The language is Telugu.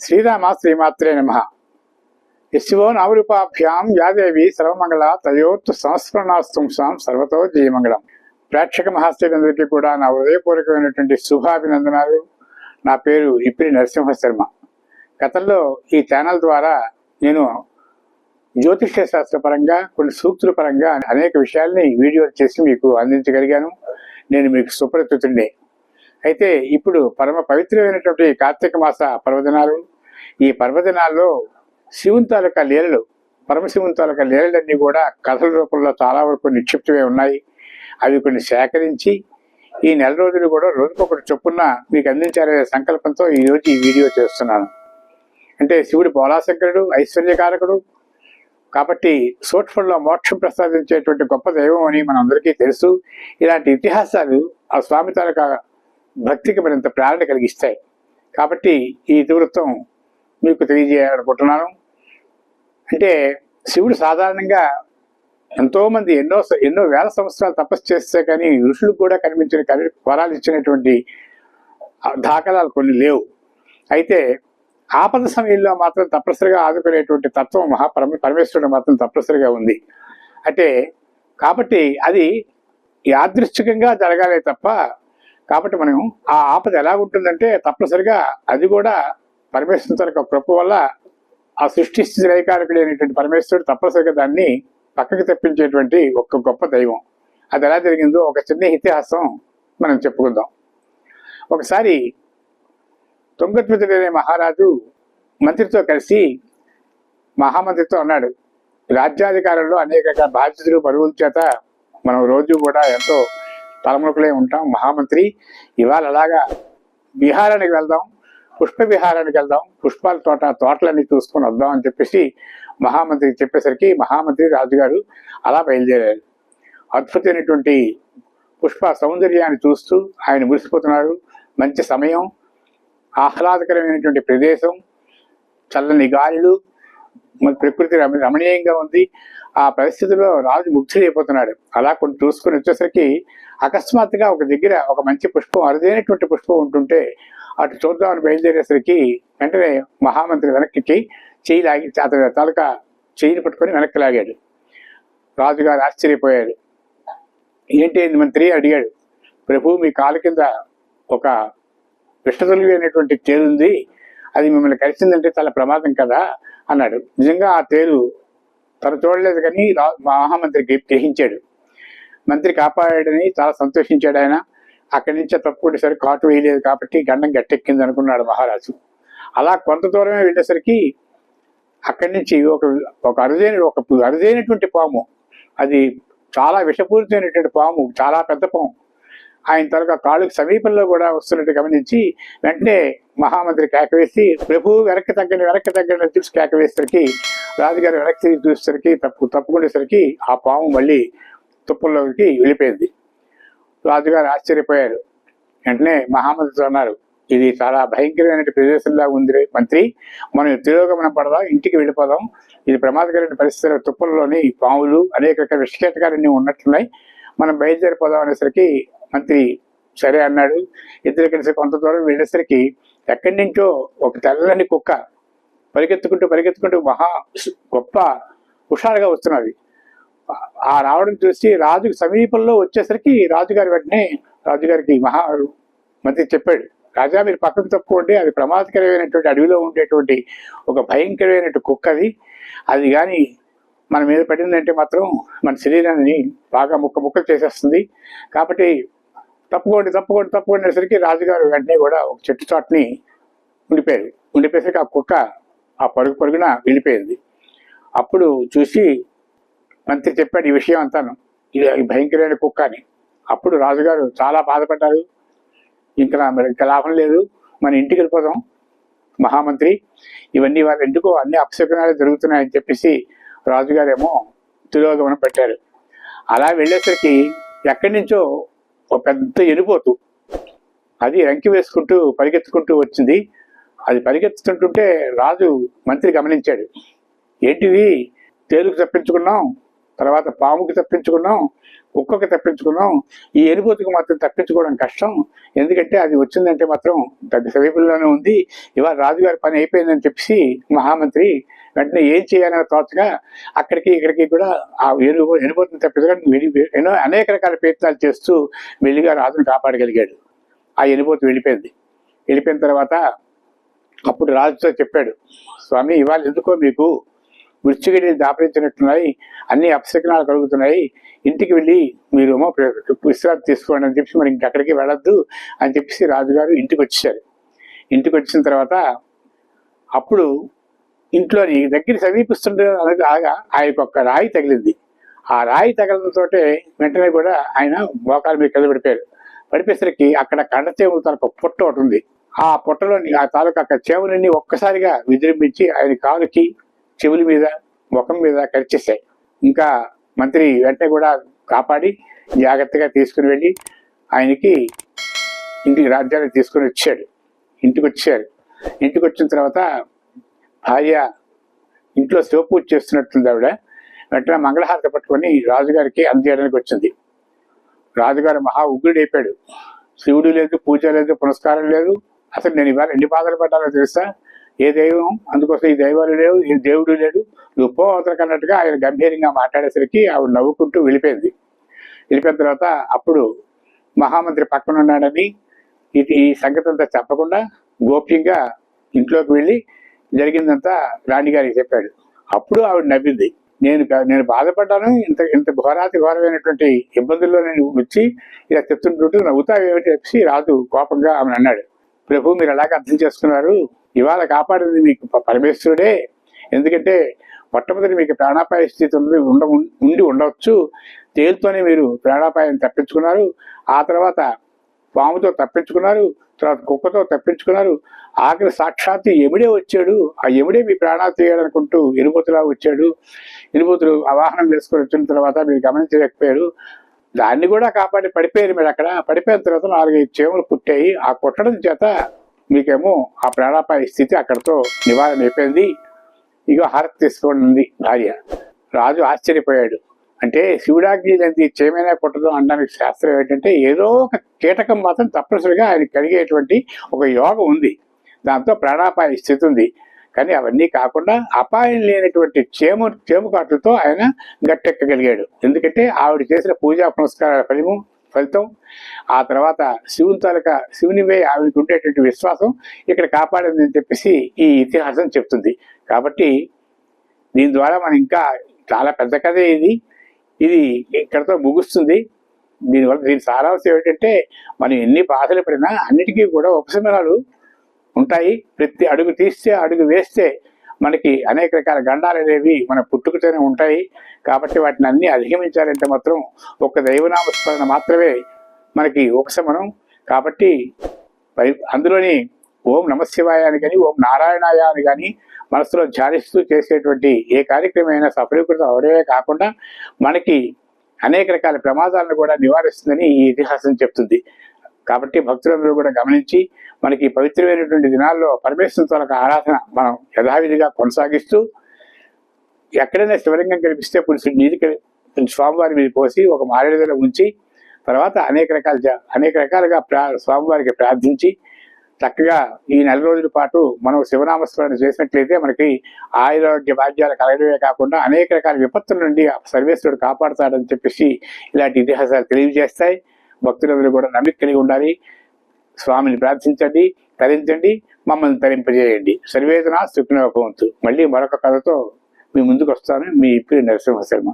శ్రీరామ శ్రీమాత్రే నమః. యశివో నవరూపాభ్యాం యాదేవి సర్వమంగళ తయోత్తు సంస్మరణాస్తుంసాం సర్వతో జయమంగళం. ప్రేక్షక మహాశ్రీలందరికీ కూడా నా హృదయపూర్వకమైనటువంటి శుభాభినందనాలు. నా పేరు ఇప్పిరి నరసింహ శర్మ. గతంలో ఈ ఛానల్ ద్వారా నేను జ్యోతిష్య శాస్త్ర పరంగా కొన్ని సూక్తుల పరంగా అనేక విషయాల్ని వీడియోలు చేసి మీకు అందించగలిగాను. నేను మీకు సుపరిచితుడిని. అయితే ఇప్పుడు పరమ పవిత్రమైనటువంటి కార్తీక మాస పర్వదినాలు. ఈ పర్వదినాల్లో శివుని తాలూకా లీలలు, పరమశివుని తాలూకా లీలలన్నీ కూడా కథల రూపంలో చాలా వరకు నిక్షిప్తమై ఉన్నాయి. అవి కొన్ని సేకరించి ఈ నెల రోజులు కూడా రోజుకొకటి చొప్పున మీకు అందించాలనే సంకల్పంతో ఈరోజు ఈ వీడియో చేస్తున్నాను. అంటే శివుడు బోళాశంకరుడు, ఐశ్వర్యకారకుడు కాబట్టి సూక్ష్మంలో మోక్షం ప్రసాదించేటువంటి గొప్ప దైవం అని మనందరికీ తెలుసు. ఇలాంటి ఇతిహాసాలు ఆ స్వామి తాలూకా భక్తికి మరింత ప్రేరణ కలిగిస్తాయి. కాబట్టి ఈ ఇతివృత్తం మీకు తెలియజేయాలనుకుంటున్నాను. అంటే శివుడు సాధారణంగా ఎంతోమంది ఎన్నో వేల సంవత్సరాలు తపస్సు చేస్తే కానీ ఋషులకు కూడా కనిపించిన వరాలు ఇచ్చినటువంటి దాఖలాలు కొన్ని లేవు. అయితే ఆపద సమయంలో మాత్రం తప్పనిసరిగా ఆదుకునేటువంటి తత్వం పరమేశ్వరుడు మాత్రం తప్పనిసరిగా ఉంది. అంటే కాబట్టి అది యాదృచ్ఛికంగా జరగాలే తప్ప, కాబట్టి మనం ఆ ఆపద ఎలా ఉంటుందంటే తప్పనిసరిగా అది కూడా పరమేశ్వరుని తరగ కృప వల్ల ఆ సృష్టి స్థితి రైకారకుడు అనేటువంటి పరమేశ్వరుడు తప్పనిసరిగా దాన్ని పక్కకి తెప్పించేటువంటి ఒక గొప్ప దైవం. అది ఎలా జరిగిందో ఒక చిన్న ఇతిహాసం మనం చెప్పుకుందాం. ఒకసారి తుంగధ్వజుడు అనే మహారాజు మంత్రితో కలిసి మహామంత్రితో అన్నాడు, రాజ్యాధికారంలో అనేక బాధ్యతలు బరువుల చేత మనం రోజు కూడా ఎంతో తలమునకులే ఉంటాం. మహామంత్రి, ఇవాళ అలాగా విహారానికి వెళ్దాం, పుష్ప విహారానికి వెళ్దాం, పుష్పాల తోటలన్నీ చూసుకొని వద్దాం అని చెప్పేసి మహామంత్రికి చెప్పేసరికి మహామంత్రి రాజుగారు అలా బయలుదేరారు. అద్భుతమైనటువంటి పుష్ప సౌందర్యాన్ని చూస్తూ ఆయన మురిసిపోతున్నారు. మంచి సమయం, ఆహ్లాదకరమైనటువంటి ప్రదేశం, చల్లని గాలులు, ప్రకృతి రమణీయంగా ఉంది. ఆ పరిస్థితుల్లో రాజు ముగ్ధుడైపోతున్నాడు. అలా కొన్ని చూసుకొని వచ్చేసరికి అకస్మాత్తుగా ఒక దగ్గర ఒక మంచి పుష్పం, అరుదైనటువంటి పుష్పం ఉంటుంటే అటు చూద్దామని బయలుదేరేసరికి వెంటనే మహామంత్రి వెనక్కి చేయి లాగి తాలూకా చేయిని పట్టుకొని వెనక్కి లాగాడు. రాజుగారు ఆశ్చర్యపోయాడు. ఏంటి మంత్రి అడిగాడు. ప్రభు, మీ కాలు కింద ఒక విషతుల్యం అయినటువంటి తేలు ఉంది, అది మిమ్మల్ని కలిసిందంటే చాలా ప్రమాదం కదా అన్నాడు. నిజంగా ఆ తేలు తను చూడలేదు కానీ మహామంత్రికి గ్రహించాడు. మంత్రి కాపాడాడని చాలా సంతోషించాడు ఆయన. అక్కడి నుంచి తప్పుకునేసరికి కాటు వేయలేదు కాబట్టి గండం గట్టెక్కింది అనుకున్నాడు మహారాజు. అలా కొంత దూరమే వెళ్ళేసరికి అక్కడి నుంచి ఒక అరుదైనటువంటి పాము, అది చాలా విషపూరితమైనటువంటి పాము, చాలా పెద్ద పాము ఆయన తరగ కాళ్ళకు సమీపంలో కూడా వస్తున్నట్టు గమనించి వెంటనే మహామంత్రి కేకవేసి, ప్రభు వెనక్కి తగ్గండి అని చూసి కేకవేసరికి రాజుగారు వెనక్కి చూసేసరికి తప్పుకునేసరికి ఆ పాము మళ్ళీ తుప్పల్లోకి వెళ్ళిపోయింది. రాజుగారు ఆశ్చర్యపోయారు. వెంటనే మహామంత్రితో అన్నారు, ఇది చాలా భయంకరమైన ప్రదేశంలా ఉంది మంత్రి, మనం తిరోగమనం పడదాం, ఇంటికి వెళ్ళిపోదాం. ఇది ప్రమాదకరమైన పరిస్థితుల తుప్పల్లోని పాములు అనేక రకాల విషకీటకాలన్నీ ఉన్నట్లున్నాయి, మనం బయలుదేరిపోదాం అనేసరికి మంత్రి సరే అన్నాడు. ఇద్దరు కలిసి కొంత దూరం వెళ్ళేసరికి ఎక్కడి నుంచో ఒక తెల్లని కుక్క పరిగెత్తుకుంటూ మహా గొప్ప హుషారుగా వస్తున్నది. ఆ రావడం చూసి రాజుకి సమీపంలో వచ్చేసరికి రాజుగారికి మంత్రి చెప్పాడు, రాజా మీరు పక్కకు తప్పుకోండి, అది ప్రమాదకరమైనటువంటి అడవిలో ఉండేటువంటి ఒక భయంకరమైనటువంటి కుక్క అది కానీ మన మీద పడిందంటే మాత్రం మన శరీరాన్ని బాగా ముక్కలు చేసేస్తుంది. కాబట్టి తప్పుకోండి అనేసరికి రాజుగారు వెంటనే కూడా ఒక చెట్టు చాటుని ఉండిపోయేసరికి ఆ కుక్క ఆ పరుగున వెళ్ళిపోయింది. అప్పుడు చూసి మంత్రి చెప్పాడు ఈ విషయం అంతాను, ఇది భయంకరమైన కుక్క అని. అప్పుడు రాజుగారు చాలా బాధపడ్డారు. ఇంకా లాభం లేదు, మన ఇంటికి వెళ్ళిపోదాం మహామంత్రి, ఇవన్నీ వాళ్ళు ఎందుకో అన్ని అపశకునాలు జరుగుతున్నాయని చెప్పేసి రాజుగారేమో తిరోగమనం పెట్టారు. అలా వెళ్ళేసరికి ఎక్కడి నుంచో ఒక పెద్ద ఎనుపోతు అది రంకి వేసుకుంటూ పరిగెత్తుకుంటూ వచ్చింది. అది పరిగెత్తుతుంటుంటే మంత్రి గమనించాడు. ఏంటిది, తేలుకు తప్పించుకున్నాం, తర్వాత పాముకి తప్పించుకున్నాం, కుక్కకి తప్పించుకున్నాం, ఈ ఎనుబోతుకు మాత్రం తప్పించుకోవడం కష్టం. ఎందుకంటే అది వచ్చిందంటే మాత్రం పెద్ద సమీపంలోనే ఉంది. ఇవాళ రాజుగారి పని అయిపోయిందని చెప్పి మహామంత్రి వెంటనే ఏం చేయాలని తోచగా అక్కడికి ఇక్కడికి కూడా ఆ ఎనుబోతుని తప్పించుకోవడానికి ఎన్నో అనేక రకాల ప్రయత్నాలు చేస్తూ మెల్లిగా రాజును కాపాడగలిగాడు. ఆ ఎనుబోతు వెళ్ళిపోయిన తర్వాత అప్పుడు రాజుతో చెప్పాడు, స్వామి ఇవాళ ఎందుకో మీకు మృత్యుగడిని దాపరించినట్టున్నాయి, అన్ని అపశకనాలు కలుగుతున్నాయి, ఇంటికి వెళ్ళి మీరు విశ్రాంతి తీసుకోండి అని చెప్పి మరి ఇంకెక్కడికి వెళ్ళొద్దు అని చెప్పేసి రాజుగారు ఇంటికి వచ్చేసారు. ఇంటికి వచ్చిన తర్వాత అప్పుడు ఇంట్లోని దగ్గర సమీపిస్తుంటే ఆయనకు ఒక రాయి తగిలింది. ఆ రాయి తగలడంతో వెంటనే కూడా ఆయన మోకాల మీద కింద పడిపోయేసరికి అక్కడ కండచేము తనకు పొట్ట ఒకటి ఉంది. ఆ పొట్టలోని ఆ తాలూకా చేములన్నీ ఒక్కసారిగా విజృంభించి ఆయన కాలుకి, చెవుల మీద, ముఖం మీద కరిచేశాయి. ఇంకా మంత్రి వెంటనే కూడా కాపాడి జాగ్రత్తగా తీసుకుని వెళ్ళి ఆయనకి ఇంటికి రాజ్యానికి తీసుకుని వచ్చాడు. ఇంటికి వచ్చిన తర్వాత భార్య ఇంట్లో శివపూజ చేస్తున్నట్టుంది. ఆవిడ వెంటనే మంగళహారతి పట్టుకొని రాజుగారికి అందజేయడానికి వచ్చింది. రాజుగారు మహా ఉగ్రుడైపోయాడు. శివుడు లేదు, పూజ లేదు, పునస్కారం లేదు. అసలు నేను ఇవాళ ఎన్ని బాధలు పడ్డానో తెలుసా? ఏ దైవం, అందుకోసం ఈ దైవాలు లేవు, ఈ దేవుడు లేడు, నువ్వు పో అవతలకు అన్నట్టుగా ఆయన గంభీరంగా మాట్లాడేసరికి ఆవిడ నవ్వుకుంటూ వెళ్ళిపోయిన తర్వాత అప్పుడు మహామంత్రి పక్కన ఉన్నాడని ఈ సంగతి అంతా చెప్పకుండా గోప్యంగా ఇంట్లోకి వెళ్ళి జరిగిందంతా రాణిగారికి చెప్పాడు. అప్పుడు ఆవిడ నవ్వింది. నేను బాధపడ్డాను, ఇంత ఘోరమైనటువంటి ఇబ్బందుల్లో నేను వచ్చి ఇలా చెప్తుంటుంటూ నవ్వుతావేమిటి చెప్పి రాజు కోపంగా ఆమెను అన్నాడు. ప్రభు మీరు ఎలాగ అర్థం చేసుకున్నారు? ఇవాళ కాపాడింది మీకు పరమేశ్వరుడే. ఎందుకంటే మొట్టమొదటి మీకు ప్రాణాపాయ స్థితి ఉండి ఉండవచ్చు. తేలుతోనే మీరు ప్రాణాపాయం తప్పించుకున్నారు, ఆ తర్వాత పాముతో తప్పించుకున్నారు, తర్వాత కుక్కతో తప్పించుకున్నారు, ఆఖరి సాక్షాత్తు ఎముడే వచ్చాడు. ఆ ఎముడే మీ ప్రాణాలు తీయాలనుకుంటూ ఎనుబోతులా వచ్చాడు. ఎనుబోతులు ఆ వాహనం వేసుకొని వచ్చిన తర్వాత మీరు గమనించలేకపోయారు. దాన్ని కూడా కాపాడి పడిపోయారు. మీరు అక్కడ పడిపోయిన తర్వాత 4-5 చేమలు పుట్టాయి. ఆ కుట్టడం చేత మీకేమో ఆ ప్రాణాపాయ స్థితి అక్కడితో నివారణ అయిపోయింది. ఇగో హారతి తీసుకోండి భార్య. రాజు ఆశ్చర్యపోయాడు. అంటే శివుడాగ్ని లేని చేమైనా పుట్టదు అనడానికి శాస్త్రం ఏంటంటే ఏదో ఒక కీటకం మాత్రం తప్పనిసరిగా ఆయన కలిగేటువంటి ఒక యోగం ఉంది, దాంతో ప్రాణాపాయ స్థితి ఉంది. కానీ అవన్నీ కాకుండా అపాయం లేనటువంటి చేము కాట్లతో ఆయన గట్టెక్కగలిగాడు. ఎందుకంటే ఆవిడ చేసిన పూజా పునస్కారాల ఫలితం, ఆ తర్వాత శివునివే ఆవిడకి ఉండేటువంటి విశ్వాసం ఇక్కడ కాపాడింది అని చెప్పేసి ఈ ఇతిహాసం చెప్తుంది. కాబట్టి దీని ద్వారా మనం ఇంకా చాలా పెద్ద కథే ఇది ఇక్కడతో ముగుస్తుంది. దీని సారాంశం ఏమిటంటే మనం ఎన్ని బాధలు పడినా అన్నిటికీ కూడా ఉపశమనాలు ఉంటాయి. ప్రతి అడుగు తీస్తే, అడుగు వేస్తే మనకి అనేక రకాల గండాలు అనేవి మన పుట్టుకతోనే ఉంటాయి. కాబట్టి వాటిని అన్ని అధిగమించాలంటే మాత్రం ఒక దైవనామస్మరణ మాత్రమే మనకి ఉపశమనం. కాబట్టి అందులోని ఓం నమశివాయ అని కానీ, ఓం నారాయణాయ అని కానీ మనసులో ధ్యానిస్తూ చేసేటువంటి ఏ కార్యక్రమమైనా సఫలీకృతం అవడమే కాకుండా మనకి అనేక రకాల ప్రమాదాలను కూడా నివారిస్తుందని ఈ ఇతిహాసం చెప్తుంది. కాబట్టి భక్తులందరూ కూడా గమనించి మనకి పవిత్రమైనటువంటి దినాల్లో పరమేశ్వరునితో ఆరాధన మనం యథావిధిగా కొనసాగిస్తూ ఎక్కడైనా శివలింగం కనిపిస్తే పురుషుడు స్వామివారి మీద పోసి ఒక మారేడుదల ఉంచి తర్వాత అనేక రకాలుగా స్వామివారికి ప్రార్థించి చక్కగా ఈ 4 రోజుల పాటు మనం శివనామస్మరణ చేసినట్లయితే మనకి ఆయురారోగ్య భాగ్యాలు కలగడమే కాకుండా అనేక రకాల విపత్తుల నుండి సర్వేశ్వరుడు కాపాడుతాడని చెప్పేసి ఇలాంటి ఇతిహాసాలు తెలియజేస్తాయి. భక్తులందరూ కూడా నమ్మిక కలిగి ఉండాలి. స్వామిని ప్రార్థించండి, తరించండి, మమ్మల్ని తరింపజేయండి. సర్వేదన సుఖినో భవంతు. మళ్ళీ మరొక కథతో మీ ముందుకు వస్తాను. మీ ఇప్పుడు నరసింహ శర్మ.